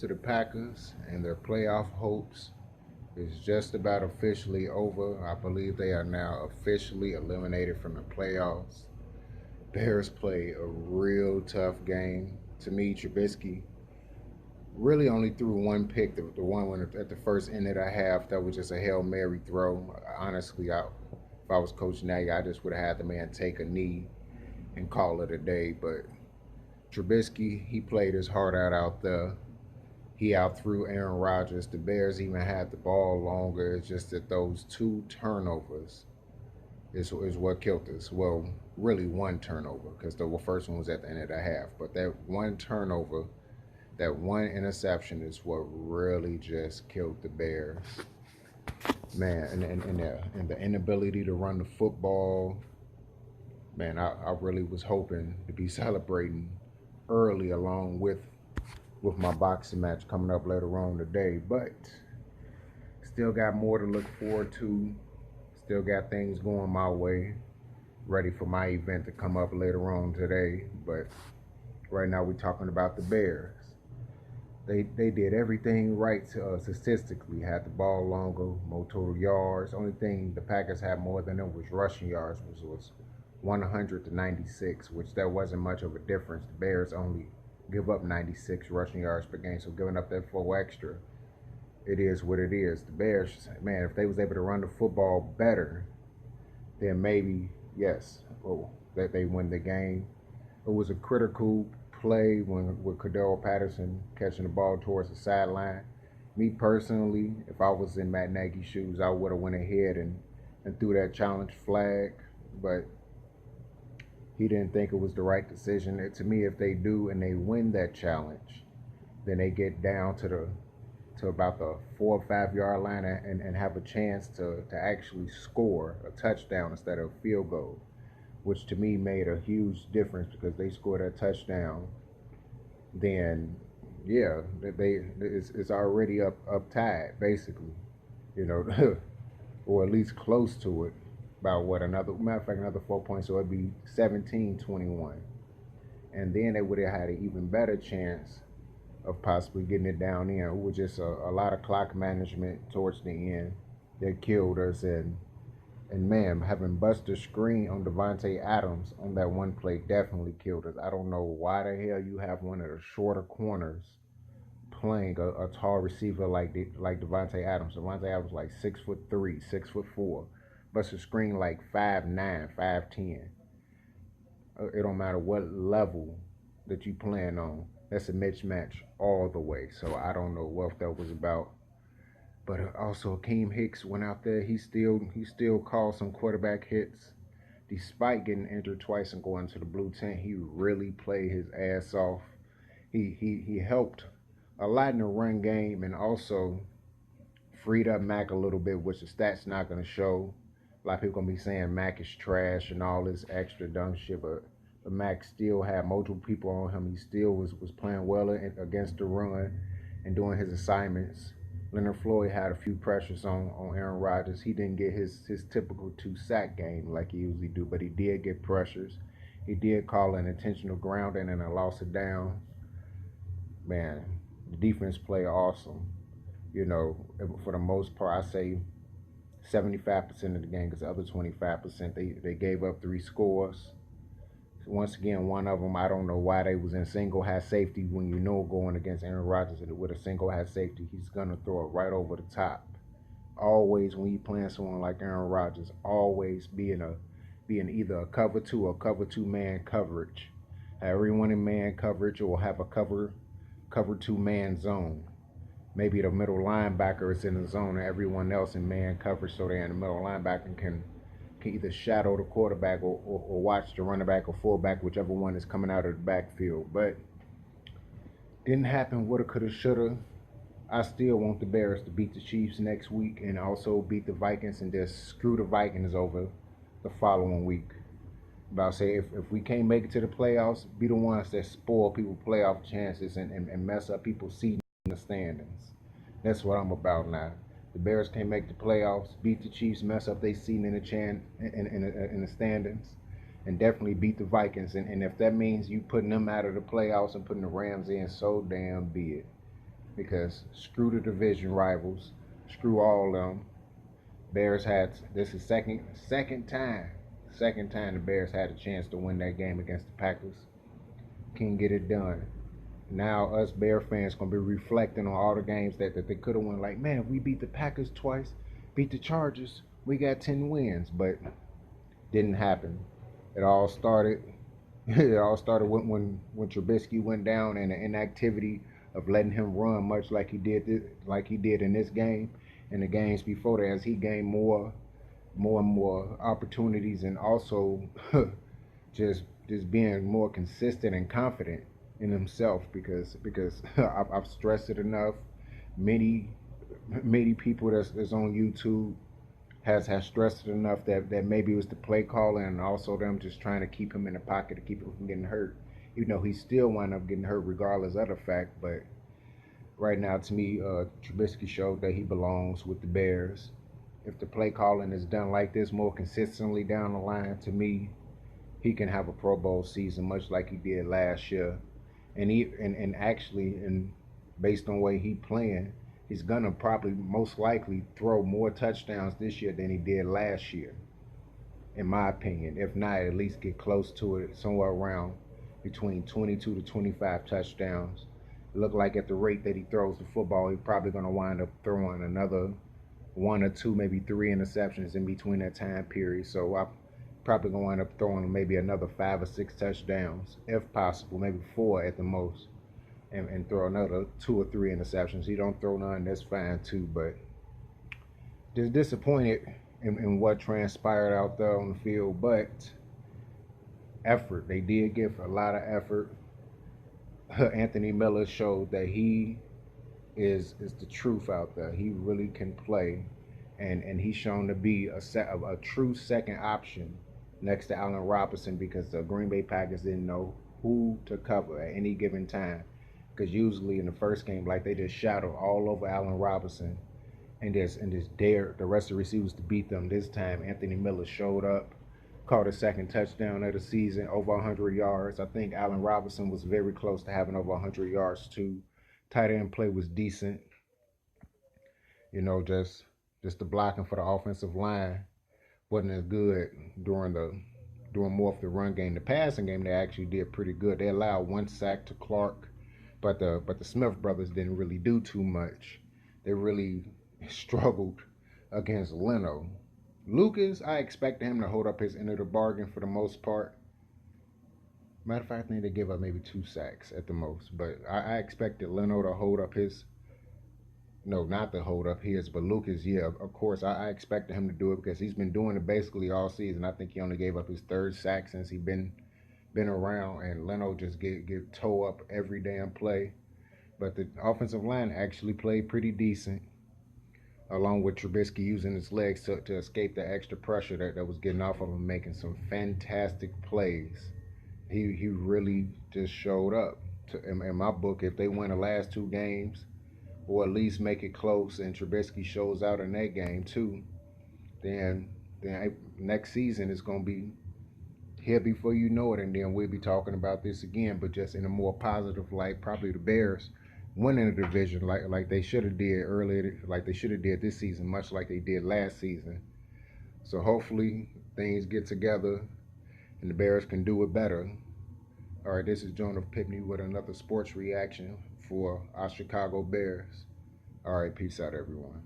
to the Packers and their playoff hopes is just about officially over. I believe they are now officially eliminated from the playoffs. Bears play a real tough game. To me, Trubisky really only threw one pick, the one when at the first end of the half, that was just a Hail Mary throw. Honestly, if I was Coach Nagy, I just would have had the man take a knee and call it a day. But Trubisky, he played his heart out there. He outthrew Aaron Rodgers. The Bears even had the ball longer. It's just that those two turnovers is what killed us. Well, really one turnover because the first one was at the end of the half. But that one turnover, that one interception is what really just killed the Bears. Man, and the inability to run the football, man, I really was hoping to be celebrating early along with my boxing match coming up later on today. But still got more to look forward to. Still got things going my way. Ready for my event to come up later on today. But right now we're talking about the Bears. They did everything right statistically. Had the ball longer, more total yards. Only thing the Packers had more than them was rushing yards, which was 100 to 96, which that wasn't much of a difference. The Bears only give up 96 rushing yards per game, so giving up that 4 extra, it is what it is. The Bears, man, if they was able to run the football better, then maybe, yes, that they win the game. It was a critical play with Cordell Patterson catching the ball towards the sideline. Me personally, if I was in Matt Nagy's shoes, I would have went ahead and threw that challenge flag, but he didn't think it was the right decision. To me, if they do and they win that challenge, then they get down to about the 4 or 5 yard line and have a chance to actually score a touchdown instead of a field goal, which to me made a huge difference because they scored a touchdown. Then, yeah, it's already up tied basically, you know, or at least close to it. About what, another matter of fact, another 4 points, so it'd be 17-21, and then they would have had an even better chance of possibly getting it down in. It was just a lot of clock management towards the end that killed us. And man, having Buster Screen on Devontae Adams on that one play definitely killed us. I don't know why the hell you have one of the shorter corners playing a tall receiver like Devontae Adams. Devontae Adams like 6'3", 6'4". Buster Screen like 5'9", 5'10". It don't matter what level that you plan on. That's a mismatch all the way. So I don't know what that was about. But also Akeem Hicks went out there. He still called some quarterback hits. Despite getting injured twice and going to the blue tent, he really played his ass off. He helped a lot in the run game and also freed up Mac a little bit, which the stats not gonna show. A lot of people gonna be saying Mac is trash and all this extra dumb shit, but Mac still had multiple people on him. He still was playing well against the run and doing his assignments. Leonard Floyd had a few pressures on Aaron Rodgers. He didn't get his typical 2 sack game like he usually do, but he did get pressures. He did call an intentional grounding and a loss of down. Man, the defense played awesome. You know, for the most part, I say 75% of the game because the other 25% they gave up 3 scores. Once again, one of them, I don't know why they was in single high safety when you know going against Aaron Rodgers with a single high safety, he's gonna throw it right over the top. Always when you playing someone like Aaron Rodgers, always being either a cover 2 or cover 2 man coverage. Everyone in man coverage or have a cover 2 man zone. Maybe the middle linebacker is in the zone and everyone else in man coverage, so they in the middle linebacker can either shadow the quarterback or watch the running back or fullback, whichever one is coming out of the backfield. But didn't happen. Woulda, coulda, shoulda. I still want the Bears to beat the Chiefs next week and also beat the Vikings and just screw the Vikings over the following week. But I'll say if we can't make it to the playoffs, be the ones that spoil people's playoff chances and mess up people's seating in the standings. That's what I'm about now. The Bears can't make the playoffs, beat the Chiefs, mess up their seating in the standings, and definitely beat the Vikings. And if that means you putting them out of the playoffs and putting the Rams in, so damn be it. because screw the division rivals, screw all of them. Bears had this is second time the Bears had a chance to win that game against the Packers. Can't get it done. Now us Bear fans gonna be reflecting on all the games that they could have won. Like, man, we beat the Packers twice, beat the Chargers, we got 10 wins, but didn't happen. It all started. It all started when Trubisky went down and the inactivity of letting him run, much like he did in this game and the games before that, as he gained more and more opportunities, and also just being more consistent and confident in himself, because I've stressed it enough. Many many people that's on YouTube has stressed it enough that maybe it was the play calling and also them just trying to keep him in the pocket to keep him from getting hurt. Even though he still wound up getting hurt regardless of the fact. But right now, to me, Trubisky showed that he belongs with the Bears. If the play calling is done like this more consistently down the line, to me, he can have a Pro Bowl season much like he did last year. And actually, and based on the way he playing, he's gonna probably most likely throw more touchdowns this year than he did last year, in my opinion. If not, at least get close to it, somewhere around between 22 to 25 touchdowns. It look like at the rate that he throws the football, he's probably gonna wind up throwing another one or two, maybe three interceptions in between that time period. So I'm probably going to wind up throwing maybe another 5 or 6 touchdowns, if possible, maybe four at the most, and throw another 2 or 3 interceptions. He don't throw none, that's fine too. But just disappointed in what transpired out there on the field. But effort, they did give a lot of effort. Anthony Miller showed that he is the truth out there. He really can play, and he's shown to be a true second option next to Allen Robinson, because the Green Bay Packers didn't know who to cover at any given time. Because usually in the first game, like, they just shadowed all over Allen Robinson and just dared the rest of the receivers to beat them. This time, Anthony Miller showed up, caught a second touchdown of the season, over 100 yards. I think Allen Robinson was very close to having over 100 yards too. Tight end play was decent. Just the blocking for the offensive line wasn't as good during more of the run game. The passing game, they actually did pretty good. They allowed 1 sack to Clark, but the Smith brothers didn't really do too much. They really struggled against Leno. Lucas, I expected him to hold up his end of the bargain for the most part. Matter of fact, I think they gave up maybe 2 sacks at the most. But I expected Leno to hold up his. No, not to hold up his, but Lucas, yeah, of course, I expected him to do it because he's been doing it basically all season. I think he only gave up his 3rd sack since he been around, and Leno just get toe up every damn play. But the offensive line actually played pretty decent, along with Trubisky using his legs to escape the extra pressure that was getting off of him, making some fantastic plays. He really just showed up. In my book, if they win the last 2 games, or at least make it close, and Trubisky shows out in that game too, then next season is gonna be here before you know it, and then we'll be talking about this again, but just in a more positive light. Probably the Bears winning the division like they should have did earlier, like they should have did this season, much like they did last season. So hopefully things get together and the Bears can do it better. All right, this is Jonah Pipney with another sports reaction for our Chicago Bears. All right, peace out, everyone.